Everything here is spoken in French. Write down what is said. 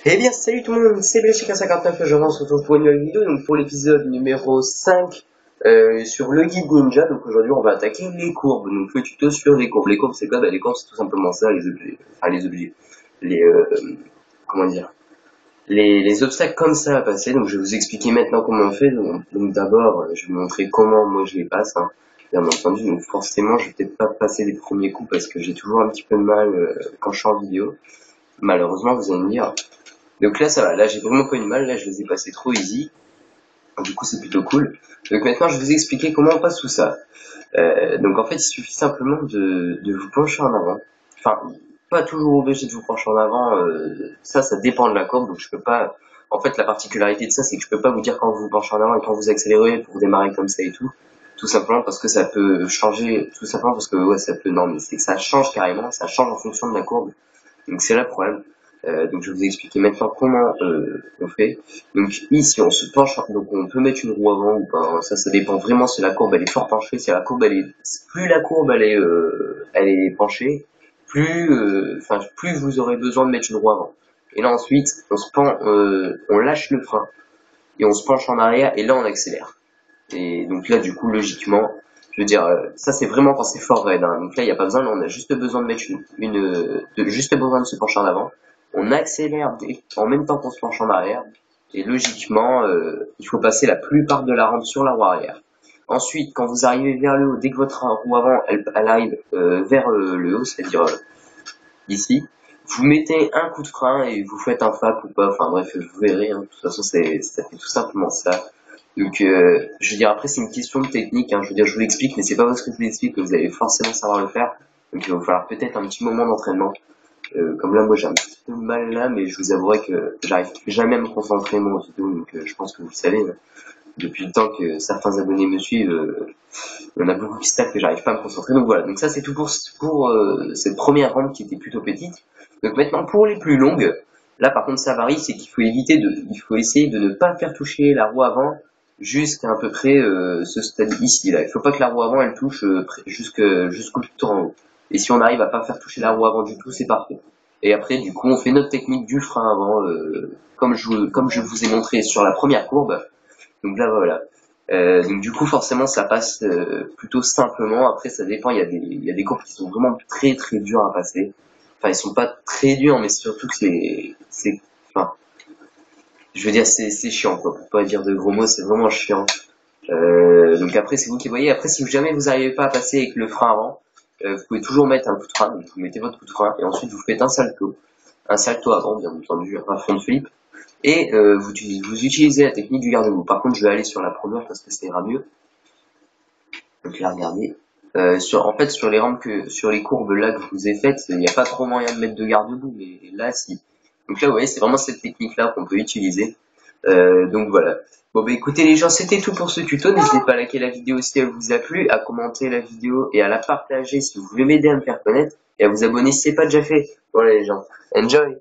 Eh bien, salut tout le monde, c'est BLCK59, aujourd'hui on se retrouve pour une nouvelle vidéo, donc pour l'épisode numéro 5 sur le guide ninja. Donc aujourd'hui on va attaquer les courbes, donc le tuto sur les courbes. Les courbes c'est quoi? Bah, les courbes c'est tout simplement ça, les comment dire, les obstacles comme ça à passer. Donc je vais vous expliquer maintenant comment on fait. Donc d'abord je vais vous montrer comment moi je les passe, hein, bien entendu. Donc forcément je vais peut-être pas passer les premiers coups parce que j'ai toujours un petit peu de mal quand je suis en vidéo. Malheureusement vous allez me dire. Donc là ça va, là j'ai vraiment pas eu de mal, là je les ai passés trop easy, du coup c'est plutôt cool. Donc maintenant je vais vous expliquer comment on passe tout ça. Donc en fait il suffit simplement de vous pencher en avant. Enfin, pas toujours obligé de vous pencher en avant, ça dépend de la courbe, donc je peux pas... En fait la particularité de ça c'est que je peux pas vous dire quand vous vous penchez en avant et quand vous accélérez pour démarrer comme ça et tout simplement parce que ça peut changer, tout simplement parce que ouais ça peut, non mais c'est que ça change carrément, ça change en fonction de la courbe. Donc c'est là le problème. Donc je vais vous expliquer maintenant comment on fait. Donc ici on se penche, donc on peut mettre une roue avant ou pas, hein. Ça dépend vraiment si la courbe elle est fort penchée, si la courbe elle est, plus la courbe elle est penchée, plus vous aurez besoin de mettre une roue avant. Et là ensuite on lâche le frein et on se penche en arrière et là on accélère. Et donc là du coup logiquement, je veux dire, ça c'est vraiment quand c'est fort raide, hein. Donc là il n'y a pas besoin, là, on a juste besoin de mettre juste besoin de se pencher en avant. On accélère en même temps qu'on se penche en arrière. Et logiquement, il faut passer la plupart de la rampe sur la roue arrière. Ensuite, quand vous arrivez vers le haut, dès que votre roue avant, elle arrive vers le haut, c'est-à-dire ici, vous mettez un coup de frein et vous faites un flap ou pas. Enfin bref, vous verrez, hein. De toute façon, ça fait tout simplement ça. Donc, je veux dire, après, c'est une question de technique, hein. Je veux dire, je vous l'explique, mais c'est pas parce que je vous l'explique que vous allez forcément savoir le faire. Donc, il va vous falloir peut-être un petit moment d'entraînement. Comme là, moi, j'ai un petit peu de mal là, mais je vous avouerai que j'arrive jamais à me concentrer moi en vidéo. Donc, je pense que vous le savez, depuis le temps que certains abonnés me suivent, il y en a beaucoup qui savent que j'arrive pas à me concentrer. Donc voilà. Donc ça, c'est tout pour cette première rampe qui était plutôt petite. Donc maintenant, pour les plus longues, là, par contre, ça varie, c'est qu'il faut il faut essayer de ne pas faire toucher la roue avant jusqu'à à peu près ce stade ici là. Il faut pas que la roue avant elle touche jusqu'au tout en haut. Et si on arrive à pas faire toucher la roue avant du tout, c'est parfait. Et après, du coup, on fait notre technique du frein avant, comme je vous ai montré sur la première courbe. Donc là, voilà. Donc du coup, forcément, ça passe plutôt simplement. Après, ça dépend. Il y a des courbes qui sont vraiment très très dures à passer. Enfin, ils sont pas très durs, mais surtout que enfin, je veux dire, c'est chiant, quoi. Pour pas dire de gros mots, c'est vraiment chiant. Donc après, c'est vous qui voyez. Après, si jamais vous n'arrivez pas à passer avec le frein avant, vous pouvez toujours mettre un coup de frein. Donc vous mettez votre coup de frein et ensuite vous faites un salto avant, bien entendu, un front flip. Et vous utilisez la technique du garde-boue. Par contre, je vais aller sur la première parce que ça ira mieux. Donc là, regardez. En fait, sur les courbes là que je vous ai faites, il n'y a pas trop moyen de mettre de garde-boue, mais là, si. Donc là, vous voyez, c'est vraiment cette technique-là qu'on peut utiliser. Donc voilà. Bon bah écoutez les gens, c'était tout pour ce tuto. N'hésitez pas à liker la vidéo si elle vous a plu, à commenter la vidéo et à la partager si vous voulez m'aider à me faire connaître, et à vous abonner si c'est pas déjà fait. Voilà les gens. Enjoy!